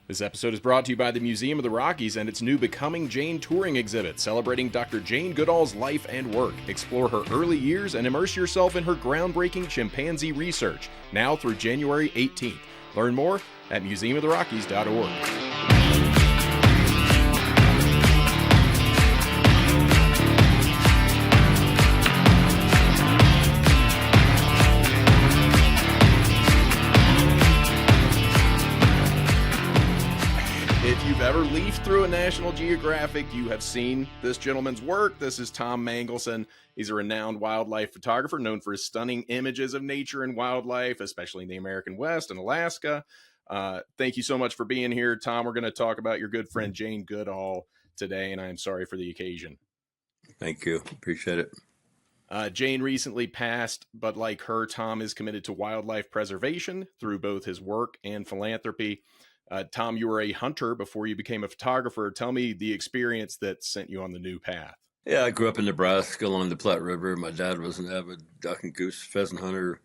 This episode is brought to you by the Museum of the Rockies and its new Becoming Jane touring exhibit, celebrating Dr. Jane Goodall's life and work. Explore her early years and immerse yourself in her groundbreaking chimpanzee research, now through January 18th. Learn more at museumoftherockies.org. If you've ever leafed through a National Geographic, you have seen this gentleman's work. This is Tom Mangelsen. He's a renowned wildlife photographer known for his stunning images of nature and wildlife, especially in the American West and Alaska. Thank you so much for being here, Tom. We're going to talk about your good friend Jane Goodall today, and I'm sorry for the occasion. Thank you. Appreciate it. Jane recently passed, but like her, Tom is committed to wildlife preservation through both his work and philanthropy. Tom, you were a hunter before you became a photographer. Tell me the experience that sent you on the new path. Yeah, I grew up in Nebraska along the Platte River. My dad was an avid duck and goose pheasant hunter,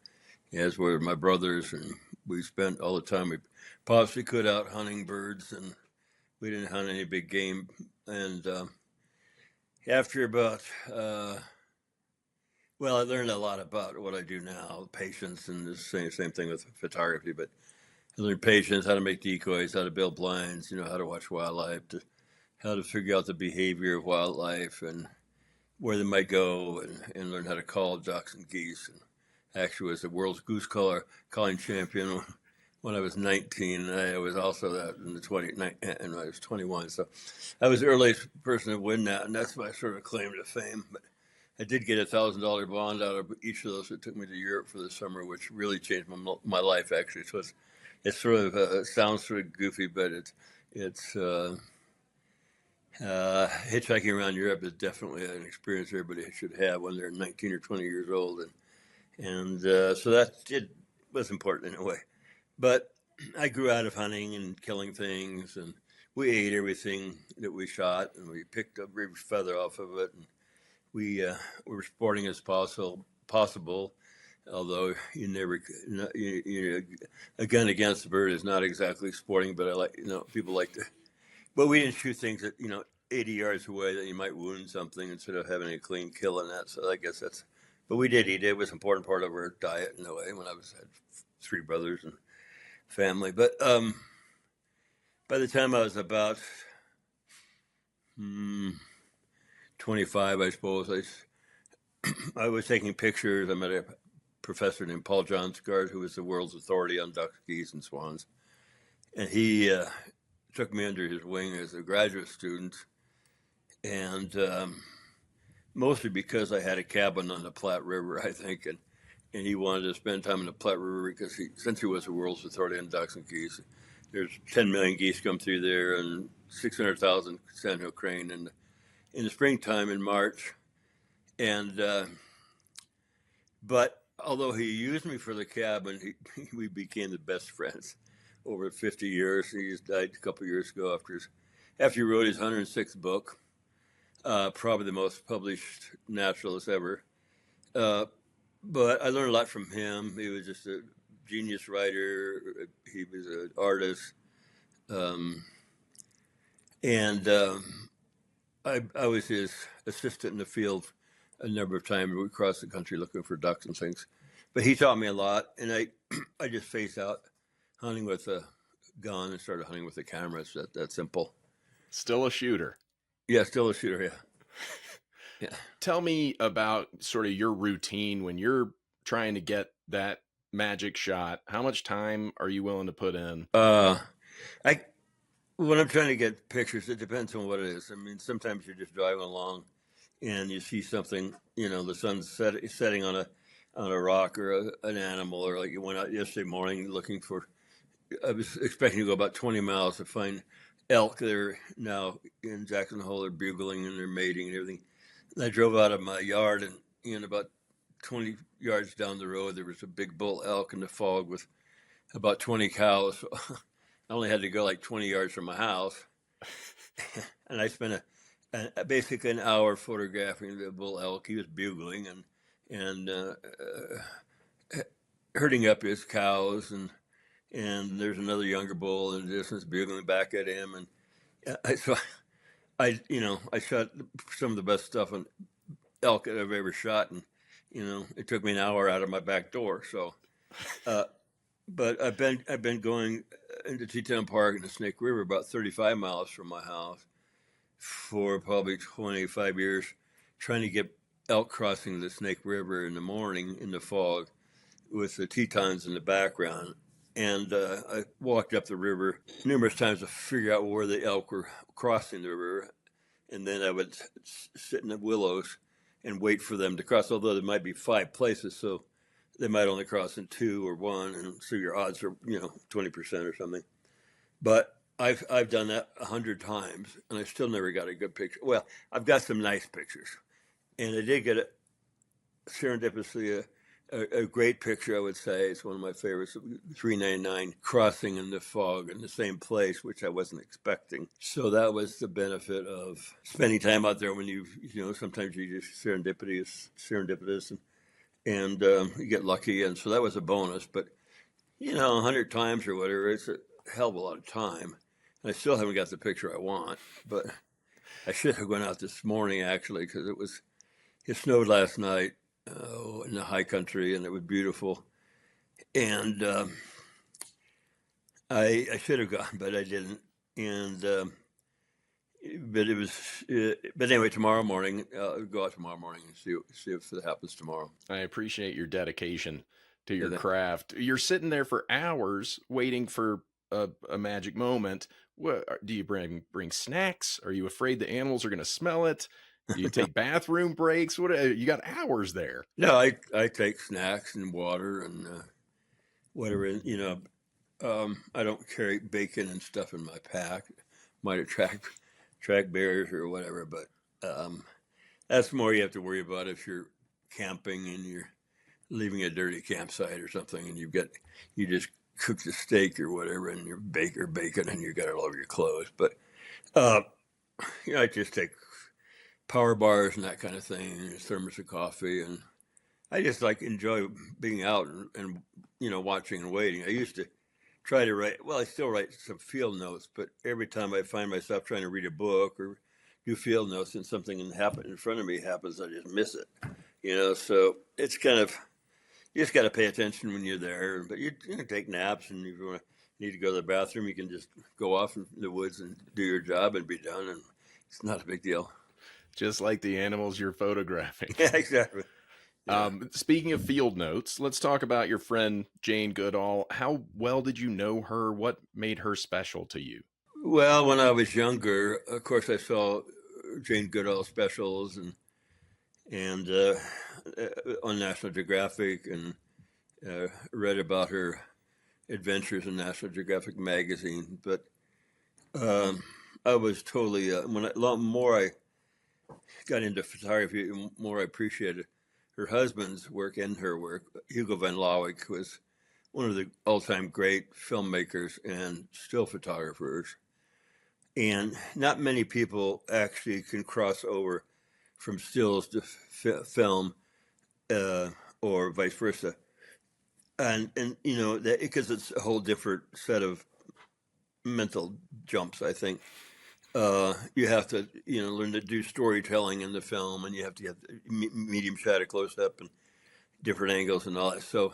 as were my brothers, and we spent all the time we possibly could out hunting birds, and we didn't hunt any big game. And after about, I learned a lot about what I do now, patience, and the same thing with photography, but I learned patience, how to make decoys, how to build blinds, how to watch wildlife, how to figure out the behavior of wildlife and where they might go, and learn how to call ducks and geese. And actually was the world's goose calling champion when I was 19. And I was also that in and I was 21. So I was the earliest person to win that, and that's my sort of claim to fame. But I did get $1,000 bond out of each of those. It took me to Europe for the summer, which really changed my life, actually. So it's sort of sounds sort of goofy, but it's hitchhiking around Europe is definitely an experience everybody should have when they're 19 or 20 years old, and so that was important in a way. But I grew out of hunting and killing things, and we ate everything that we shot, and we picked up every feather off of it, and we were sporting as possible. Although a gun against a bird is not exactly sporting, but I like, people like to, but we didn't shoot things that, 80 yards away that you might wound something instead of having a clean kill in that. So I guess but we did eat it. It was an important part of our diet in a way when I had 3 brothers and family. But by the time I was about 25, I suppose, I was taking pictures. I met a professor named Paul Johnsgaard, who was the world's authority on ducks, geese, and swans. And he took me under his wing as a graduate student, and mostly because I had a cabin on the Platte River, I think, and he wanted to spend time in the Platte River because since he was the world's authority on ducks and geese, there's 10 million geese come through there and 600,000 sandhill crane in the springtime in March. And but although he used me for the cabin, we became the best friends over 50 years. He just died a couple of years ago after he wrote his 106th book, probably the most published naturalist ever. But I learned a lot from him. He was just a genius writer. He was an artist. I was his assistant in the field a number of times. We crossed the country looking for ducks and things. But he taught me a lot, and I just phased out hunting with a gun and started hunting with a camera. It's that simple. Still a shooter. Yeah, still a shooter, yeah. Yeah. Tell me about sort of your routine when you're trying to get that magic shot. How much time are you willing to put in? When I'm trying to get pictures, it depends on what it is. I mean, sometimes you're just driving along and you see something, the sun's setting on a rock or an animal, or like you went out yesterday morning I was expecting to go about 20 miles to find elk. They're now in Jackson Hole, they're bugling and they're mating and everything. And I drove out of my yard, and about 20 yards down the road, there was a big bull elk in the fog with about 20 cows. So I only had to go like 20 yards from my house. And I spent basically an hour photographing the bull elk. He was bugling and herding up his cows, and and there's another younger bull in the distance bugling back at him. And so I shot some of the best stuff on elk that I've ever shot, and it took me an hour out of my back door. So, but I've been going into Teton Park and the Snake River, about 35 miles from my house, for probably 25 years, trying to get elk crossing the Snake River in the morning in the fog with the Tetons in the background. And I walked up the river numerous times to figure out where the elk were crossing the river. And then I would sit in the willows and wait for them to cross, although there might be 5 places. So they might only cross in 2 or 1. And so your odds are, 20% or something. But I've done that 100 times, and I still never got a good picture. Well, I've got some nice pictures. And I did get serendipitously a great picture, I would say. It's one of my favorites, 399 crossing in the fog in the same place, which I wasn't expecting. So that was the benefit of spending time out there when sometimes you just serendipitous and you get lucky. And so that was a bonus. But, 100 times or whatever, it's a hell of a lot of time. And I still haven't got the picture I want, but I should have gone out this morning, actually, because it snowed last night in the high country, and it was beautiful. And I should have gone, but I didn't. And but anyway, tomorrow morning, I'll go out tomorrow morning and see if it happens tomorrow. I appreciate your dedication to your craft. You're sitting there for hours waiting for a magic moment. What do you bring snacks? Are you afraid the animals are going to smell it? Do you take bathroom breaks? What you got hours there? No, I take snacks and water and whatever. I don't carry bacon and stuff in my pack. Might attract bears or whatever, but that's more you have to worry about if you're camping and you're leaving a dirty campsite or something, and you just cooked a steak or whatever, and you're bacon, and you got it all over your clothes. But I just take power bars and that kind of thing, and a thermos of coffee, and I just enjoy being out and watching and waiting. I used to try to write. Well, I still write some field notes, but every time I find myself trying to read a book or do field notes and something in front of me happens, I just miss it. So it's kind of, you just got to pay attention when you're there. But you take naps, and if you need to go to the bathroom, you can just go off in the woods and do your job and be done, and it's not a big deal. Just like the animals you're photographing. Yeah, exactly. Speaking of field notes, let's talk about your friend Jane Goodall. How well did you know her? What made her special to you? Well, when I was younger, of course, I saw Jane Goodall specials and on National Geographic, and read about her adventures in National Geographic magazine. But I was totally the more I got into photography, the more I appreciated her husband's work and her work. Hugo van Lawick was one of the all-time great filmmakers and still photographers. And not many people actually can cross over from stills to film or vice versa. And that because it's a whole different set of mental jumps, I think. You have to, learn to do storytelling in the film, and you have to get medium shot, close up, and different angles and all that. So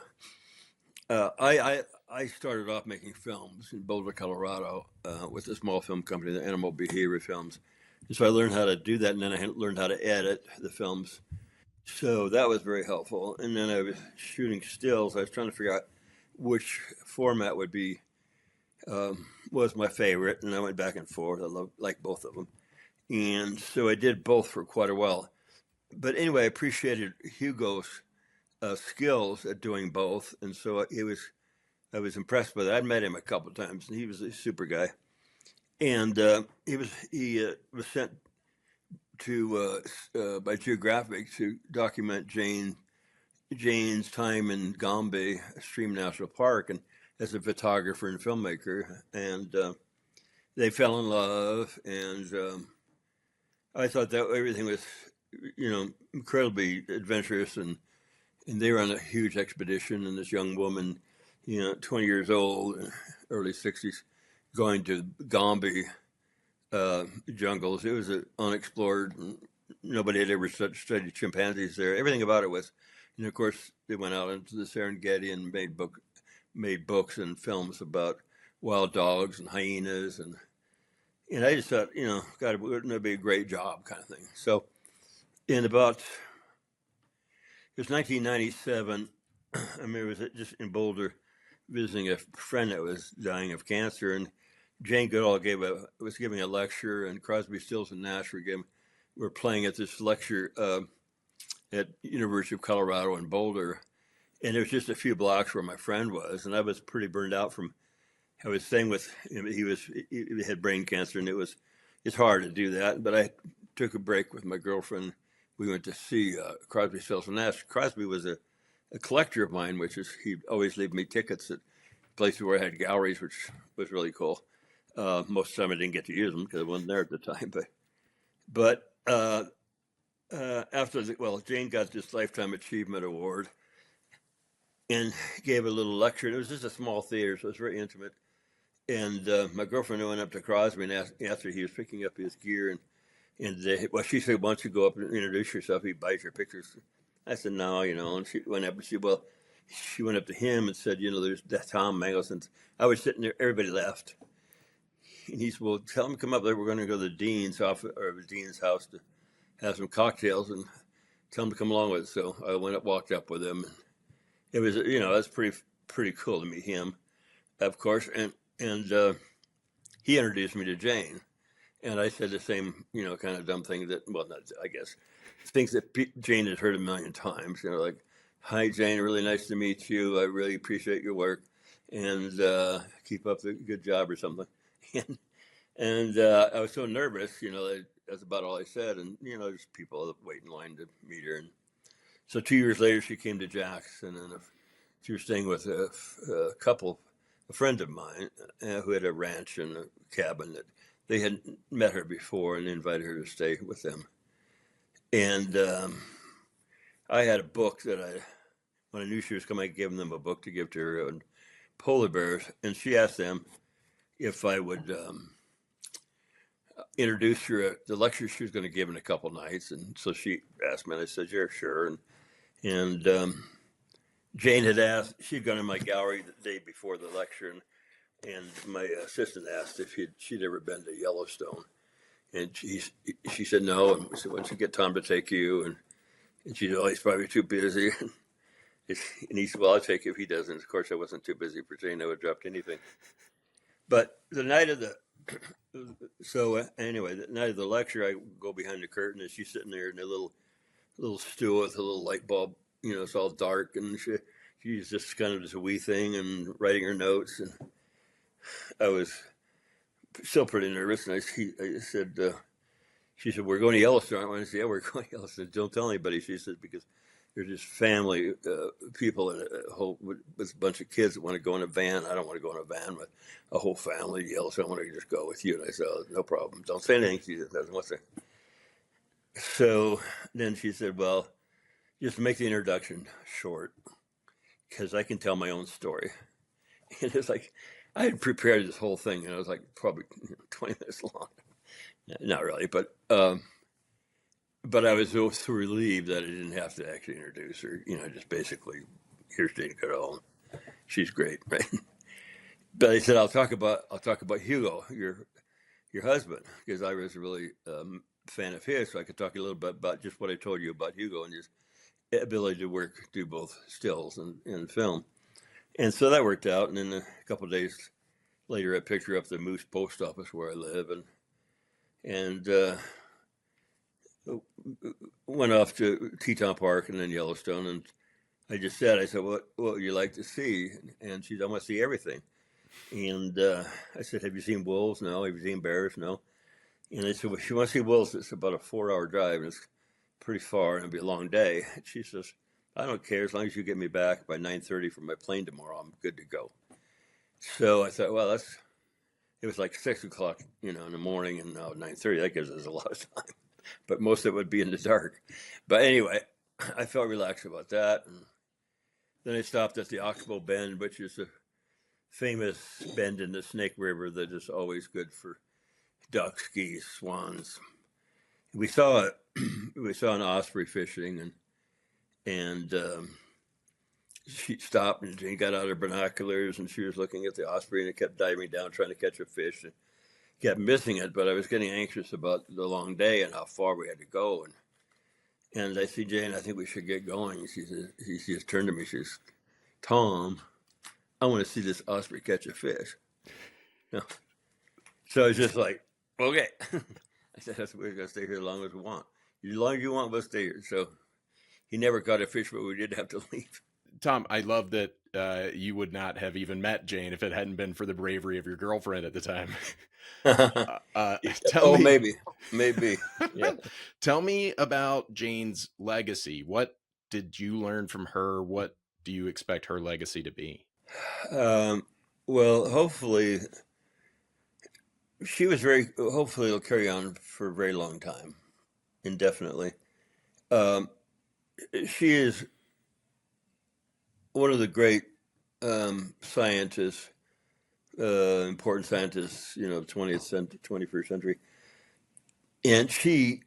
I started off making films in Boulder, Colorado, with a small film company, the Animal Behavior Films. And so I learned how to do that, and then I learned how to edit the films. So that was very helpful. And then I was shooting stills. I was trying to figure out which format would be was my favorite, and I went back and forth. I like both of them, and so I did both for quite a while. But anyway, I appreciated Hugo's skills at doing both, and so I was impressed with it. I'd met him a couple of times, and he was a super guy. And he was sent to by Geographic to document Jane's time in Gombe Stream National Park, and as a photographer and filmmaker, and they fell in love, and I thought that everything was, incredibly adventurous, and they were on a huge expedition, and this young woman 20 years old, early 60s, going to Gombe jungles. It was unexplored. Nobody had ever studied chimpanzees there. Everything about it was, of course, they went out into the Serengeti and made books and films about wild dogs and hyenas, and I just thought, God, wouldn't that be a great job, kind of thing. So, it was 1997. I mean, it was just in Boulder, visiting a friend that was dying of cancer, and Jane Goodall was giving a lecture, and Crosby, Stills, and Nash were playing at this lecture at University of Colorado in Boulder, and it was just a few blocks where my friend was, and I was pretty burned out from. I was staying with him. He had brain cancer, and it's hard to do that. But I took a break with my girlfriend. We went to see Crosby, Stills, and Nash. Crosby was a collector of mine, he'd always leave me tickets at places where I had galleries, which was really cool. Most of the time I didn't get to use them because I wasn't there at the time. But after Jane got this Lifetime Achievement Award and gave a little lecture. And it was just a small theater, so it was very intimate. And my girlfriend went up to Crosby and asked after he was picking up his gear, she said, "Why don't you go up and introduce yourself? He buys your pictures." I said, "No, And she went up. She went up to him and said, "That's Tom Mangelsen." I was sitting there. Everybody left. And he said, "Well, tell him to come up there. We're going to go to the dean's office or the dean's house to have some cocktails, and tell him to come along with us." So I walked up with him. It was, that's pretty cool to meet him, of course. And he introduced me to Jane, and I said the same, kind of dumb thing I guess things that Jane had heard a million times, like, "Hi, Jane, really nice to meet you. I really appreciate your work, and keep up the good job," or something. and I was so nervous, that's about all I said. And, there's people that wait in line to meet her. And so 2 years later, she came to Jackson, and she was staying with a couple, a friend of mine who had a ranch and a cabin that they had met her before and invited her to stay with them. And I had a book when I knew she was coming, I gave them a book to give to her on polar bears. And she asked them if I would introduce her at the lecture she was going to give in a couple nights. And so she asked me, and I said, "Yeah, sure." And Jane had asked, she'd gone in my gallery the day before the lecture, and my assistant asked if she'd ever been to Yellowstone. And she said no. And we said, "Why don't you get Tom to take you?" And she said, "Oh, he's probably too busy." And he said, "Well, I'll take you if he doesn't." Of course, I wasn't too busy for Jane. I would have dropped anything. But the night of the lecture, I go behind the curtain, and she's sitting there in a little stool with a little light bulb. It's all dark, and she's just kind of this wee thing and writing her notes. And I was still pretty nervous, and I said, she said, "We're going to Yellowstone." I said, "Yeah, we're going to Yellowstone." "Don't tell anybody," she said, "because there's just family people in with a bunch of kids that want to go in a van. I don't want to go in a van with a whole family to Yellowstone. I want to just go with you." And I said, "Oh, no problem. Don't say anything." She just doesn't want to. So then she said, "Well, just make the introduction short, because I can tell my own story." And it's like, I had prepared this whole thing, and it was like probably 20 minutes long. Not really, but I was so relieved that I didn't have to actually introduce her. Just basically, "Here's Jane Goodall. She's great," right? But I said, I'll talk about Hugo, your husband, because I was really fan of his, so I could talk a little bit about just what I told you about Hugo and his ability to do both stills and film. And so that worked out. And then a couple of days later, I picked her up at the Moose Post Office where I live, and went off to Teton Park and then Yellowstone. And I said, "What would you like to see?" And she said, "I want to see everything." And I said, "Have you seen wolves?" "No." "Have you seen bears?" "No." And I said, "Well, if you want to see wolves, it's about a 4-hour drive, and it's pretty far, and it'll be a long day." And she says, "I don't care. As long as you get me back by 9:30 from my plane tomorrow, I'm good to go." So I thought, well, it was like 6 o'clock, in the morning, and now 9:30. That gives us a lot of time. But most of it would be in the dark. But anyway, I felt relaxed about that. Then I stopped at the Oxbow Bend, which is a famous bend in the Snake River that is always good for ducks, geese, swans. We saw we saw an osprey fishing, and she stopped and she got out her binoculars and she was looking at the osprey and it kept diving down trying to catch a fish and kept missing it. But I was getting anxious about the long day and how far we had to go. And I see Jane, I think we should get going. She just turned to me. She says, Tom, I want to see this osprey catch a fish. No. So I was just like, okay. I said, we're going to stay here as long as we want. As long as you want, we'll stay here. So he never caught a fish, but we did have to leave. Tom, I love that you would not have even met Jane if it hadn't been for the bravery of your girlfriend at the time. Tell me, maybe. Yeah. Tell me about Jane's legacy. What did you learn from her? What do you expect her legacy to be? Well, hopefully, hopefully it'll carry on for a very long time, indefinitely. She is one of the great scientists, important scientists, 20th century, 21st century. And she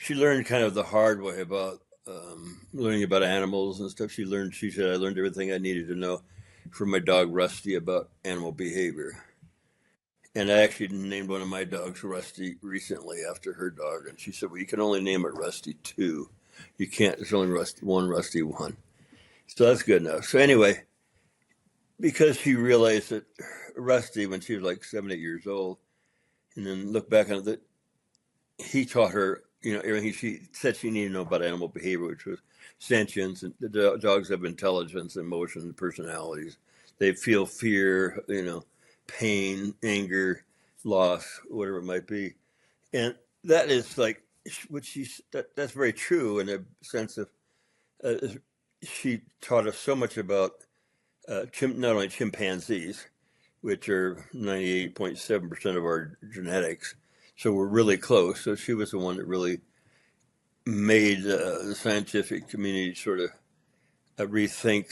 learned kind of the hard way about learning about animals and stuff. She said, I learned everything I needed to know from my dog Rusty about animal behavior. And I actually named one of my dogs Rusty recently after her dog. And she said, well, you can only name it Rusty 2. You can't, there's only Rusty 1. So that's good enough. So anyway, because she realized that Rusty, when she was like 7, 8 years old, and then look back on it, he taught her, everything she said she needed to know about animal behavior, which was sentience, and the dogs have intelligence, emotion, personalities. They feel fear, pain, anger, loss, whatever it might be. And that is like what that's very true in a sense of she taught us so much about not only chimpanzees, which are 98.7% of our genetics, so we're really close. So she was the one that really made the scientific community sort of rethink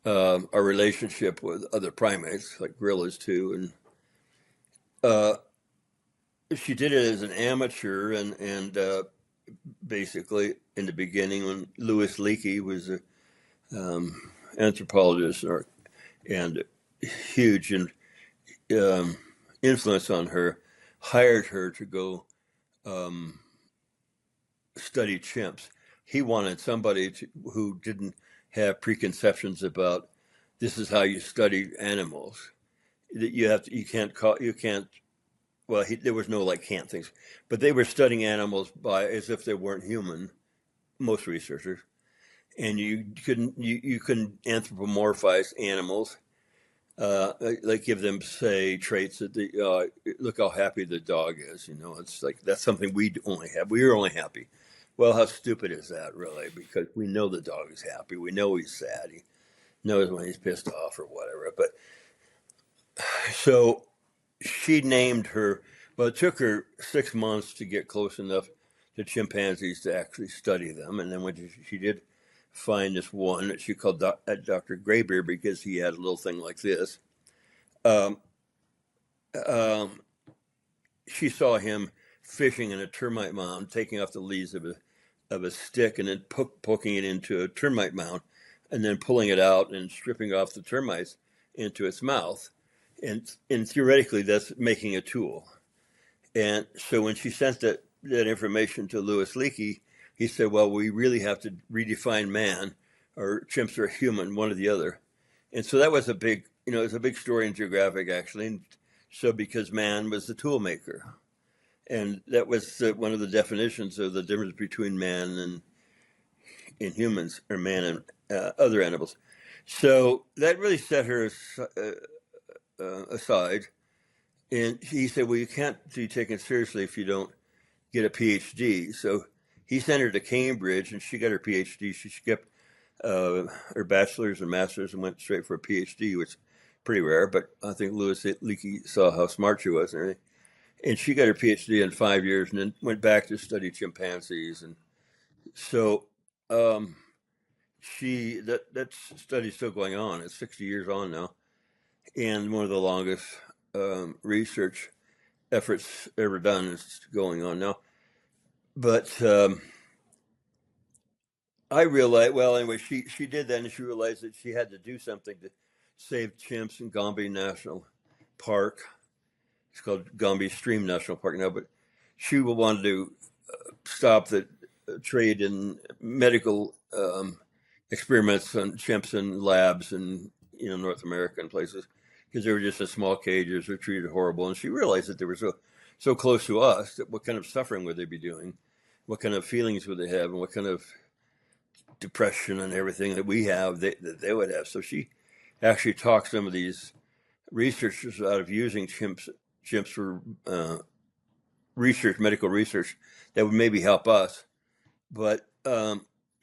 our relationship with other primates, like gorillas too. And she did it as an amateur, and basically in the beginning when Louis Leakey was an anthropologist and huge influence on her, hired her to go study chimps. He wanted somebody who didn't have preconceptions about this is how you study animals. There was no like can't things, but they were studying animals as if they weren't human, most researchers, and you couldn't anthropomorphize animals, like give them say traits that look how happy the dog is. It's like that's something we only have. We're only happy. Well, how stupid is that, really? Because we know the dog is happy. We know he's sad. He knows when he's pissed off or whatever. But so she named her. Well, it took her 6 months to get close enough to chimpanzees to actually study them. And then when she did find this one that she called Dr. Graybeard because he had a little thing like this, she saw him fishing in a termite mound, taking off the leaves of a stick and then poking it into a termite mound and then pulling it out and stripping off the termites into its mouth. And theoretically, that's making a tool. And so when she sent that information to Louis Leakey, he said, well, we really have to redefine man, or chimps are human, one or the other. And so that was a big story in Geographic, actually. And so because man was the tool maker. And that was one of the definitions of the difference between man and humans, or man and other animals. So that really set her aside. And he said, well, you can't be taken seriously if you don't get a PhD. So he sent her to Cambridge, and she got her PhD. She skipped her bachelor's and master's and went straight for a PhD, which is pretty rare. But I think Louis Leakey saw how smart she was and everything. And she got her PhD in 5 years and then went back to study chimpanzees. And so that study's still going on. It's 60 years on now, and one of the longest research efforts ever done is going on now. But I realized, well, anyway, she did that, and she realized that she had to do something to save chimps in Gombe National Park. It's called Gombe Stream National Park now, but she wanted to stop the trade in medical experiments on chimps in labs in North America and places because they were just in small cages, were treated horrible, and she realized that they were so close to us that what kind of suffering would they be doing, what kind of feelings would they have, and what kind of depression and everything that we have that they would have. So she actually talked some of these researchers out of using chimps for research, medical research that would maybe help us, but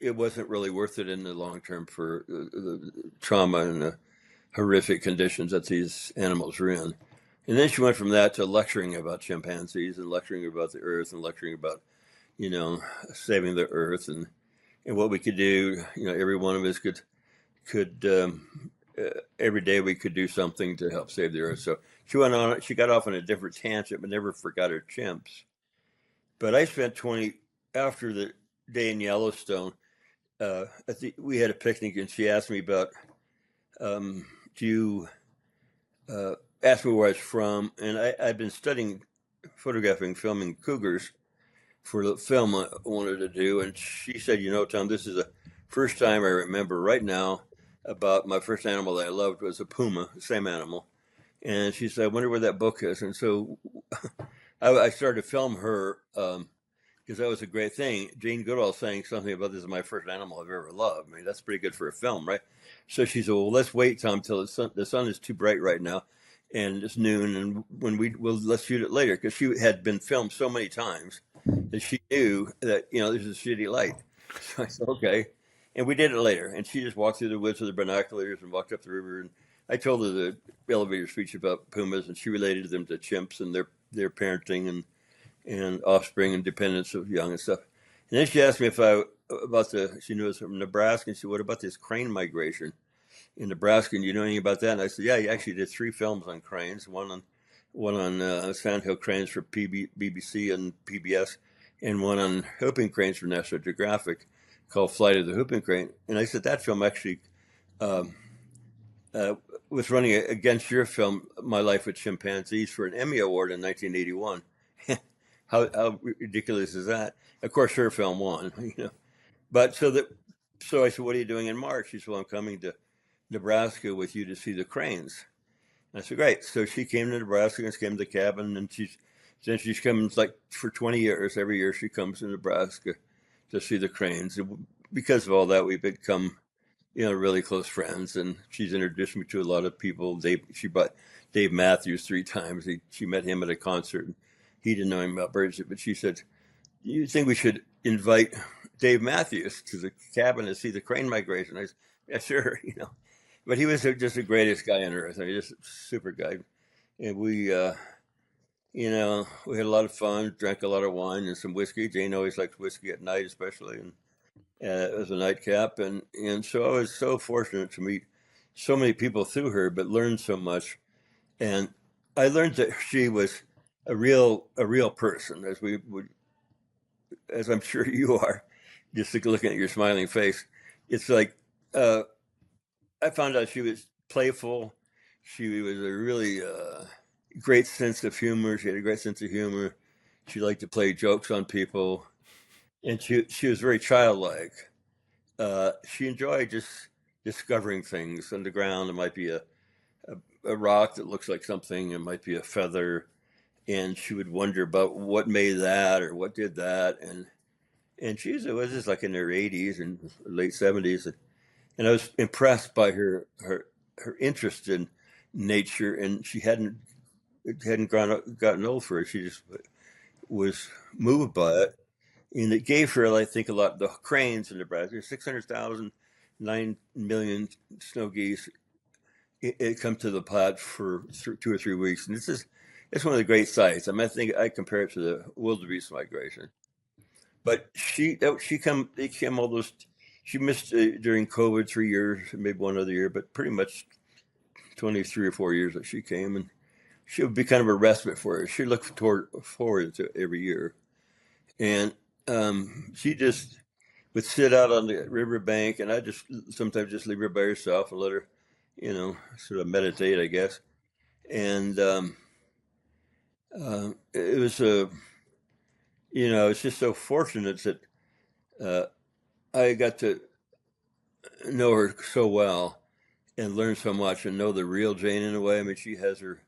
it wasn't really worth it in the long term for the trauma and the horrific conditions that these animals were in. And then she went from that to lecturing about chimpanzees and lecturing about the earth and lecturing about, saving the earth and what we could do. Every one of us could every day we could do something to help save the earth. So she got off on a different tangent, but never forgot her chimps. But I spent after the day in Yellowstone, we had a picnic, and she asked me about, asked me where I was from, and I'd been studying filming cougars for the film I wanted to do, and she said, Tom, this is the first time I remember right now about my first animal that I loved was a puma, the same animal. And she said, I wonder where that book is. And so I started to film her because that was a great thing. Jane Goodall saying something about this is my first animal I've ever loved. I mean, that's pretty good for a film, right? So she said, well, let's wait, Tom, till the sun is too bright right now, and it's noon, and let's shoot it later, because she had been filmed so many times that she knew that this is a shitty light. So I said, okay, and we did it later. And she just walked through the woods with her binoculars and walked up the river. And I told her the elevator speech about pumas, and she related them to chimps and their parenting and offspring and dependence of young and stuff. And then she asked me she knew it was from Nebraska, and she said, what about this crane migration in Nebraska? And you know anything about that? And I said, yeah, you actually did 3 films on cranes, one on sandhill cranes for BBC and PBS, and one on whooping cranes for National Geographic called Flight of the Whooping Crane. And I said, that film actually was running against your film, My Life with Chimpanzees, for an Emmy Award in 1981. How ridiculous is that? Of course, her film won, But so I said, what are you doing in March? She said, well, I'm coming to Nebraska with you to see the cranes. And I said, great. So she came to Nebraska and came to the cabin, and she's coming like for 20 years. Every year she comes to Nebraska to see the cranes. And because of all that, we've become, really close friends. And she's introduced me to a lot of people. She brought Dave Matthews 3 times. She met him at a concert. He didn't know him about birds, but she said, you think we should invite Dave Matthews to the cabin to see the crane migration? I said, yeah, sure, But he was just the greatest guy on earth. I mean, just a super guy. And we had a lot of fun, drank a lot of wine and some whiskey. Jane always likes whiskey at night, especially, and as a nightcap. And so I was so fortunate to meet so many people through her, but learned so much. And I learned that she was a real person, as I'm sure you are, just looking at your smiling face. It's like I found out she was playful. She was a really great sense of humor. She had a great sense of humor. She liked to play jokes on people, and she was very childlike. She enjoyed just discovering things on the ground. It might be a rock that looks like something. It might be a feather, and she would wonder about what made that or what did that. And she was just like in her 80s and late 70s, and I was impressed by her interest in nature, and it hadn't gotten old for her. She just was moved by it, and it gave her, I think, a lot. The cranes in Nebraska, 600,000, 9 million snow geese. It come to the Platte for 2 or 3 weeks, and it's one of the great sights. I mean, I think I compare it to the wildebeest migration. But they came all those. she missed during COVID 3 years, maybe one other year, but pretty much 23 or 4 years that she came, and she would be kind of a respite for her. She looked forward to every year, and she just would sit out on the riverbank, and I just sometimes just leave her by herself and let her, sort of meditate, I guess. And it was it's just so fortunate that uh, I got to know her so well and learn so much and know the real Jane in a way. I mean, she has her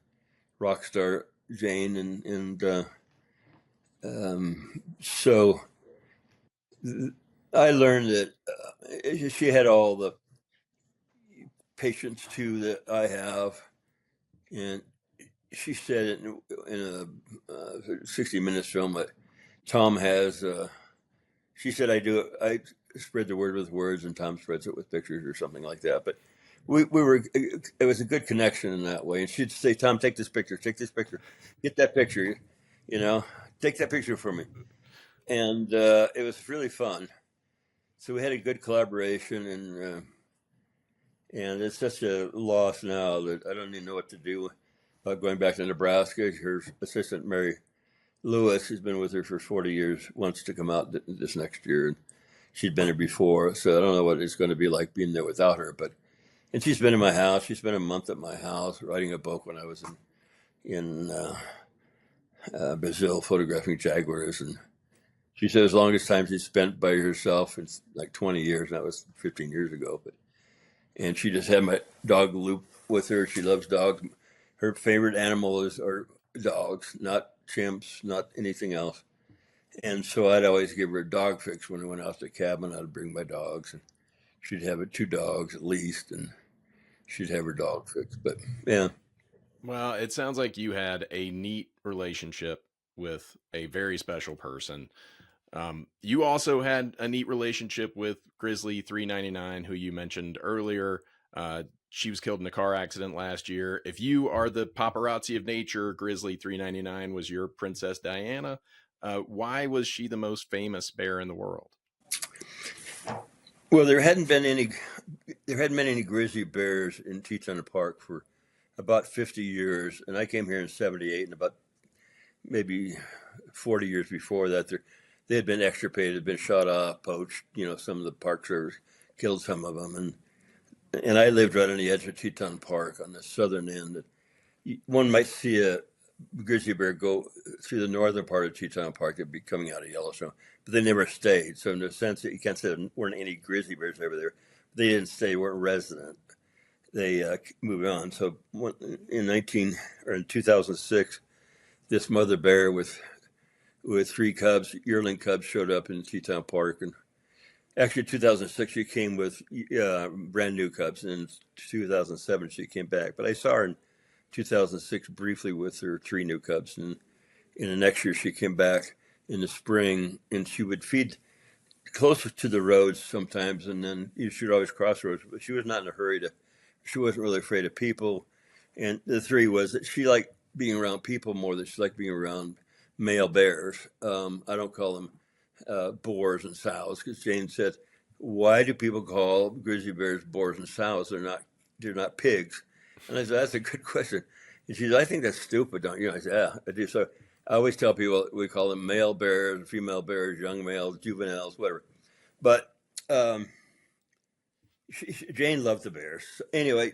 rock star Jane, and so I learned that she had all the patience too that I have, and she said it in a 60 Minutes film that Tom has. She said, I spread the word with words and Tom spreads it with pictures or something like that. But it was a good connection in that way. And she'd say, Tom, take this picture, get that picture, you know, take that picture for me. And it was really fun. So we had a good collaboration, and it's such a loss now that I don't even know what to do about going back to Nebraska. Her assistant, Mary Lewis, who's been with her for 40 years, wants to come out this next year. And she'd been here before, so I don't know what it's going to be like being there without her. And she's been in my house. She spent a month at my house writing a book when I was in Brazil photographing jaguars. And she said as long as time she spent by herself, it's like 20 years. And that was 15 years ago. And she just had my dog Loop with her. She loves dogs. Her favorite animal are dogs, not chimps, not anything else. And so I'd always give her a dog fix when I went out to the cabin. I'd bring my dogs, and she'd have 2 dogs at least, and she'd have her dog fix. But yeah. Well, it sounds like you had a neat relationship with a very special person. You also had a neat relationship with Grizzly 399, who you mentioned earlier. She was killed in a car accident last year. If you are the paparazzi of nature, Grizzly 399 was your Princess Diana. Why was she the most famous bear in the world? Well, there hadn't been any grizzly bears in Teton Park for about 50 years, and I came here in '78, and about maybe 40 years before that, they had been extirpated, been shot off, poached. Some of the Park Service killed some of them, and I lived right on the edge of Teton Park on the southern end. One might see a grizzly bear go through the northern part of Teton Park. They'd be coming out of Yellowstone, but they never stayed. So in the sense that you can't say there weren't any grizzly bears over there, they didn't stay, they weren't resident. They moved on. So in 2006, this mother bear with 3 cubs, yearling cubs, showed up in Teton Park, and actually, 2006 she came with brand new cubs, and in 2007 she came back. But I saw her in 2006 briefly with her 3 new cubs, and in the next year she came back in the spring, and she would feed closer to the roads sometimes, and then she'd always cross roads. But she was not in a hurry to. She wasn't really afraid of people, and the 3 was that she liked being around people more than she liked being around male bears. I don't call them boars and sows, because Jane said, "Why do people call grizzly bears boars and sows? They're not pigs." And I said, "That's a good question." And she said, "I think that's stupid, don't you?" I said, "Yeah, I do." So I always tell people we call them male bears, female bears, young males, juveniles, whatever. But Jane loved the bears. So anyway,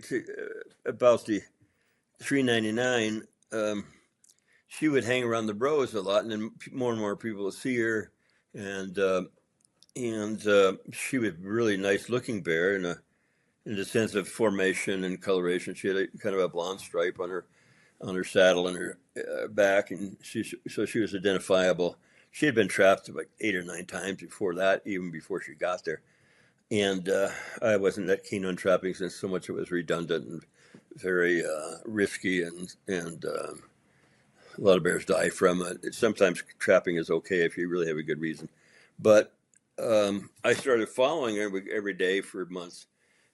about the 399, she would hang around the bros a lot, and then more and more people would see her, and she was a really nice looking bear in the sense of formation and coloration. She had kind of a blonde stripe on her saddle and her back, and so she was identifiable. She had been trapped like 8 or 9 times before that, even before she got there. And I wasn't that keen on trapping, since so much of it was redundant and very risky, and a lot of bears die from it. Sometimes trapping is okay if you really have a good reason. But I started following her every day for months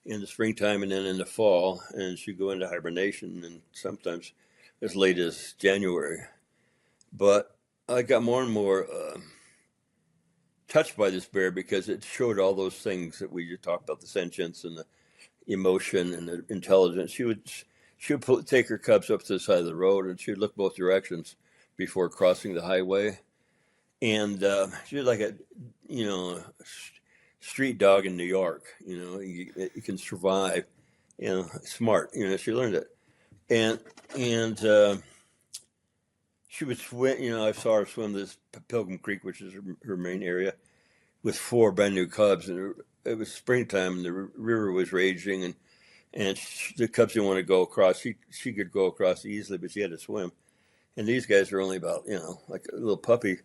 in the springtime and then in the fall, and she'd go into hibernation, and sometimes as late as January. But I got more and more touched by this bear because it showed all those things that we just talked about, the sentience and the emotion and the intelligence. She would take her cubs up to the side of the road, and she would look both directions before crossing the highway. And she was like a, you know, street dog in New York. You can survive. Smart. She learned it, and she would swim. I saw her swim this Pilgrim Creek, which is her main area, with 4 brand new cubs, and it was springtime, and the river was raging, and the cubs didn't want to go across. She could go across easily, but she had to swim. And these guys were only about like a little puppy,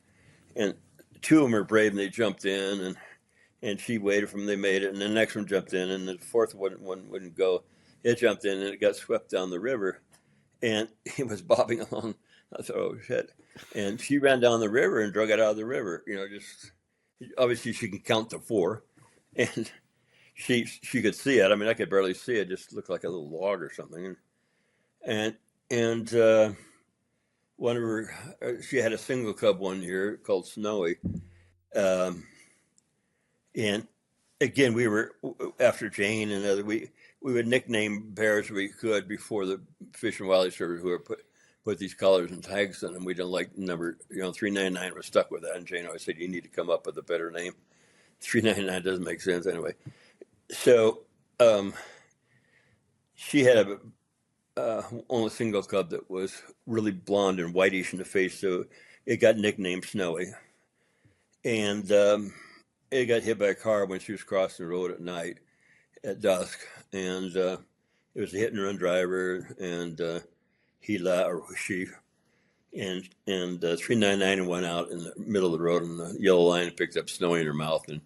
and 2 of them were brave, and they jumped in, and she waited for them. They made it, and the next one jumped in, and the 4th one wouldn't go. It jumped in, and it got swept down the river, and it was bobbing along. I thought, oh shit! And she ran down the river and drug it out of the river. Just obviously she can count to 4, and she could see it. I mean, I could barely see it; just looked like a little log or something. And one of her, she had a single cub one year called Snowy, and again we were after Jane and other we would nickname bears we could before the Fish and Wildlife Service who were put these collars and tags on them. We didn't like number 399 was stuck with that, and Jane always said you need to come up with a better name. 399 doesn't make sense anyway. So she had only a single cub that was really blonde and whitish in the face, so it got nicknamed Snowy. And it got hit by a car when she was crossing the road at night at dusk, and it was a hit and run driver, and she and 399 went out in the middle of the road in the yellow line and picked up Snowy in her mouth and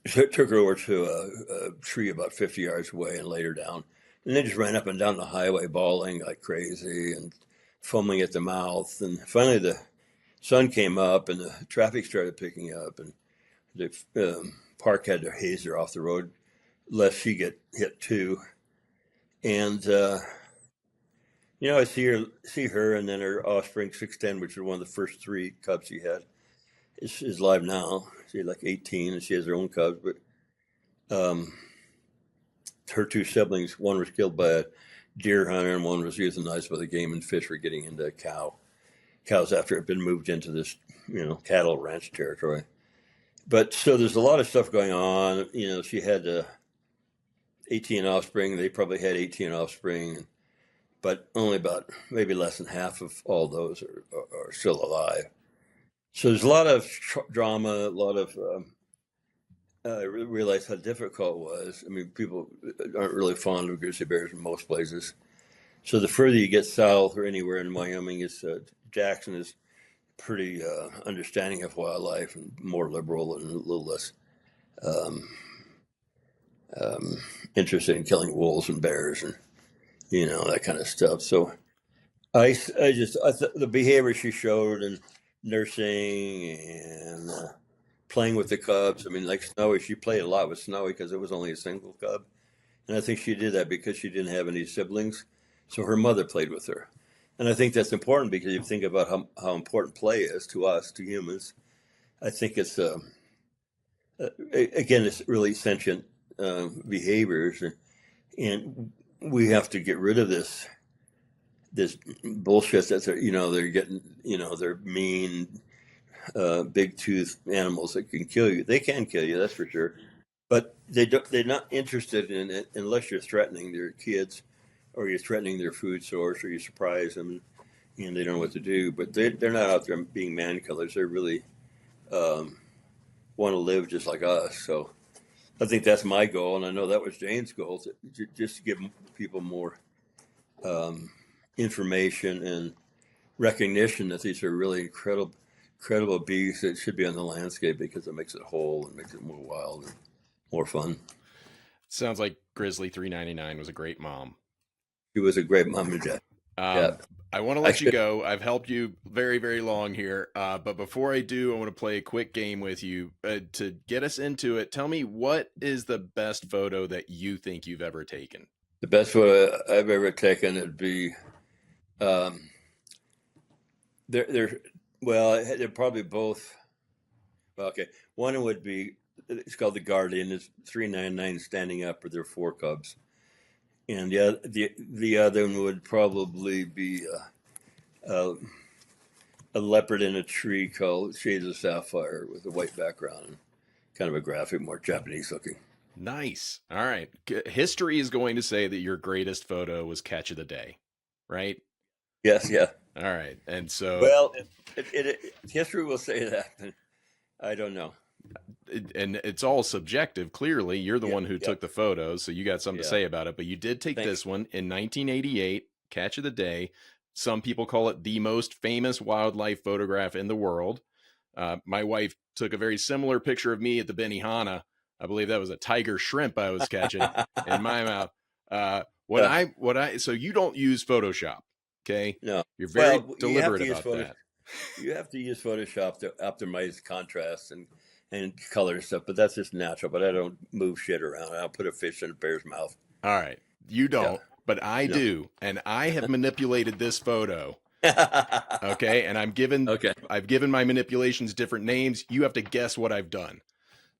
took her over to a tree about 50 yards away and laid her down. And they just ran up and down the highway bawling like crazy and foaming at the mouth. And finally the sun came up and the traffic started picking up, and the park had to haze her off the road lest she get hit too. And I see her, and then her offspring 610, which is one of the first 3 cubs she had, is live now. She's like 18, and she has her own cubs. But her 2 siblings, one was killed by a deer hunter, and one was euthanized by the Game and Fish for getting into cows after it had been moved into this, cattle ranch territory. But so there's a lot of stuff going on. She had 18 offspring. They probably had 18 offspring, but only about maybe less than half of all those are still alive. So there's a lot of drama, a lot of realized how difficult it was. I mean, people aren't really fond of grizzly bears in most places. So the further you get south or anywhere in Wyoming, Jackson is pretty understanding of wildlife and more liberal and a little less interested in killing wolves and bears and that kind of stuff. So I thought the behavior she showed and nursing and playing with the cubs. I mean, like Snowy, she played a lot with Snowy because it was only a single cub, and I think she did that because she didn't have any siblings, so her mother played with her. And I think that's important because you think about how important play is to us, to humans. I think it's again, it's really sentient behaviors, and we have to get rid of this bullshit that they're getting. They're mean, big tooth animals that can kill you. They can kill you, that's for sure. But they're not interested in it unless you're threatening their kids, or you're threatening their food source, or you surprise them, and they don't know what to do. But they're not out there being man killers. They really want to live just like us. So I think that's my goal, and I know that was Jane's goal, just to give people more information and recognition that these are really incredible beasts that should be on the landscape because it makes it whole and makes it more wild and more fun. Sounds like Grizzly 399 was a great mom. She was a great mom and dad. Yeah. I want to let you go. I've helped you very, very long here. But before I do, I want to play a quick game with you to get us into it. Tell me, what is the best photo that you think you've ever taken? The best photo I've ever taken would be, they're probably both. Okay, one would be, it's called the Guardian. It's 399 standing up with their four cubs, and the other one would probably be a leopard in a tree called Shades of Sapphire with a white background, and kind of a graphic, more Japanese looking. Nice. All right. History is going to say that your greatest photo was catch of the day, right? Yes, yeah. All right. And so, Well, history will say that, but I don't know. and it's all subjective. Clearly, you're the Yeah, one who yeah, took the photos, so you got something to yeah. say about it. But you did take Thanks. this one in 1988, catch of the day. Some people call it the most famous wildlife photograph in the world. My wife took a very similar picture of me at the Benihana. I believe that was a tiger shrimp I was catching in my mouth. Uh, So you don't use Photoshop, okay? no. You're very Well, you have deliberate to use about Photoshop. that. You have to use Photoshop to optimize contrast and color and stuff, but that's just natural. But I don't move shit around. I'll put a fish in a bear's mouth. All right, you Yeah. don't, but I No. do, and I have manipulated this photo. Okay, and Okay. I've given my manipulations different names. You have to guess what I've done.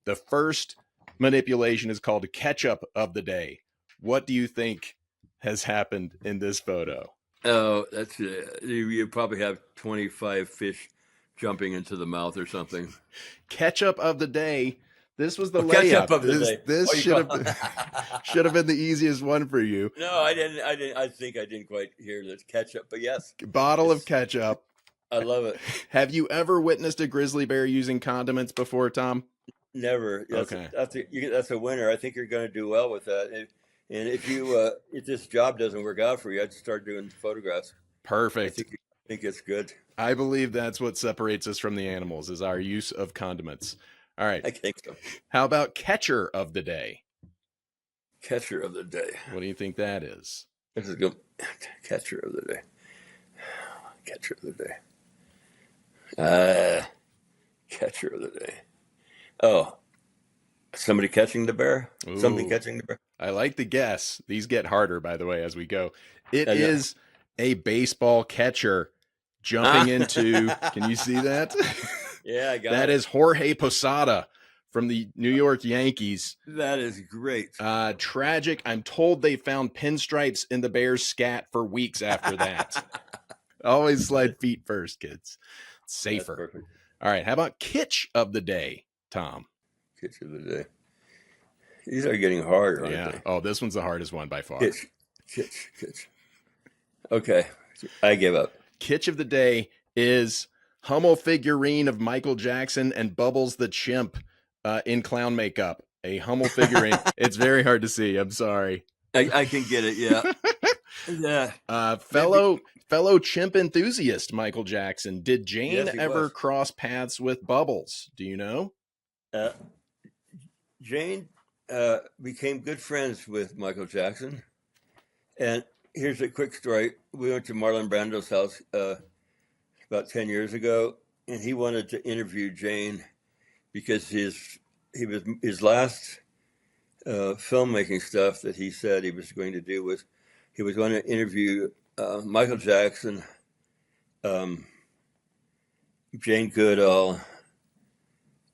The first manipulation is called a catch-up of the day. What do you think has happened in this photo? Oh, that's you probably have 25 fish jumping into the mouth or something. Ketchup of the day. This was the Oh, ketchup layup. of the This day. this Oh, you should call. have been the easiest one for you. No, I didn't. I didn't. I think I didn't quite hear the ketchup, but yes, Bottle of it's. ketchup. I love it. Have you ever witnessed a grizzly bear using condiments before, Tom? Never. Okay. That's a winner. I think you're going to do well with that. And if this job doesn't work out for you, I'd start doing photographs. I Perfect. think it's good. I believe that's what separates us from the animals is our use of condiments. All right. I think so. How about catcher of the day? Catcher of the day. What do you think that is? This is good. Catcher of the day. Catcher of the day. Catcher of the day. Oh, somebody catching the bear? Something Ooh, catching the bear? I like the guess. These get harder, by the way, as we go. It I know. is a baseball catcher jumping into. Can you see that? Yeah, I got That it. is Jorge Posada from the New York Yankees. That is great. Tragic. I'm told they found pinstripes in the bear's scat for weeks after that. Always slide feet first, kids. It's That's safer. perfect. All right. How about kitsch of the day, Tom? Kitsch of the day. These are getting harder, aren't Yeah. they? Oh, this one's the hardest one by far. Kitsch. Okay, I give up. Kitsch of the day is Hummel figurine of Michael Jackson and Bubbles the chimp in clown makeup. A Hummel figurine. It's very hard to see. I'm sorry. I can get it. Yeah. Yeah. Fellow chimp enthusiast Michael Jackson. Did Jane Yes, he ever was. cross paths with Bubbles? Do you know? Uh, Jane became good friends with Michael Jackson. And here's a quick story. We went to Marlon Brando's house about 10 years ago, and he wanted to interview Jane because his last filmmaking stuff that he said he was going to do was he was going to interview Michael Jackson, Jane Goodall,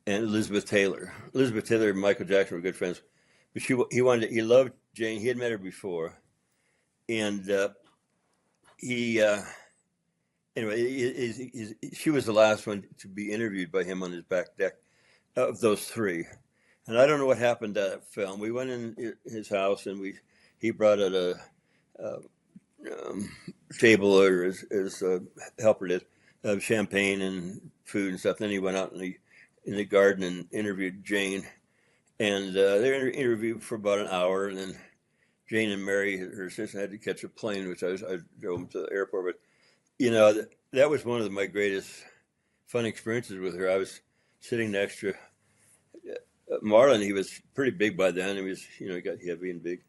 and Elizabeth Taylor. Elizabeth Taylor and Michael Jackson were good friends, but he loved Jane. He had met her before, and she was the last one to be interviewed by him on his back deck of those three. And I don't know what happened to that film. We went in his house and he brought out a table, or his helper did, of champagne and food and stuff. Then he went out in the garden and interviewed Jane. And they interviewed for about an hour, and then Jane and Mary, her sister, had to catch a plane, which I drove them to the airport. But that was one of my greatest fun experiences with her. I was sitting next to Marlon. He was pretty big by then. He was, he got heavy and big,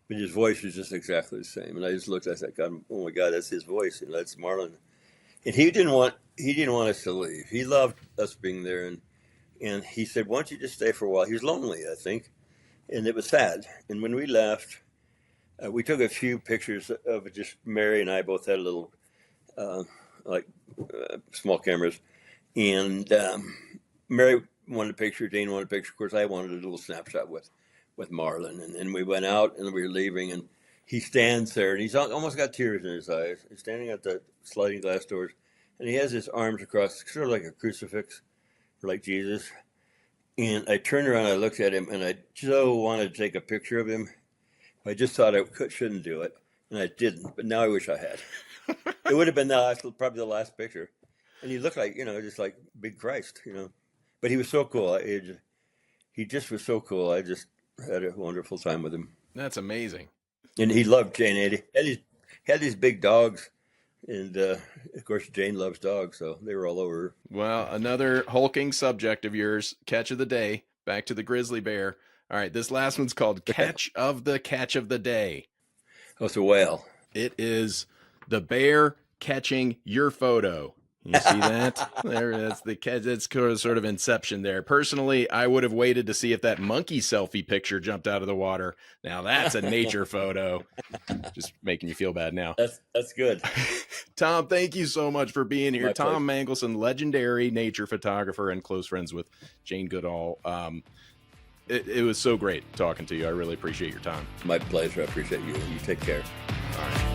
but his voice was just exactly the same. And I just looked. I said, "God, oh my God, that's his voice. That's Marlon." And he didn't want us to leave. He loved us being there, and he said, "Why don't you just stay for a while?" He was lonely, I think, and it was sad. And when we left, we took a few pictures of it. Just Mary and I both had a little, small cameras, and Mary wanted a picture. Jane wanted a picture. Of course, I wanted a little snapshot with Marlin. And then we went out and we were leaving, and he stands there, and he's almost got tears in his eyes. He's standing at the sliding glass doors, and he has his arms across, sort of like a crucifix, like Jesus. And I turned around, I looked at him, and I so wanted to take a picture of him. I just thought shouldn't do it, and I didn't. But now I wish I had. It would have been probably the last picture. And he looked like, just like big Christ, But he was so cool. He just was so cool. I just had a wonderful time with him. That's amazing. And he loved Jane. He had these big dogs. And, of course, Jane loves dogs, so they were all over her. Well, another hulking subject of yours, catch of the day, back to the grizzly bear. All right, this last one's called catch of the day. Oh, it's a whale. It is the bear catching your photo. You see that? That's the catch. It's sort of inception there. Personally, I would have waited to see if that monkey selfie picture jumped out of the water. Now that's a nature photo. Just making you feel bad now. That's good. Tom, thank you so much for being here. My Tom Mangelsen, legendary nature photographer and close friends with Jane Goodall. It was so great talking to you. I really appreciate your time. My pleasure. I appreciate you. You take care. All right.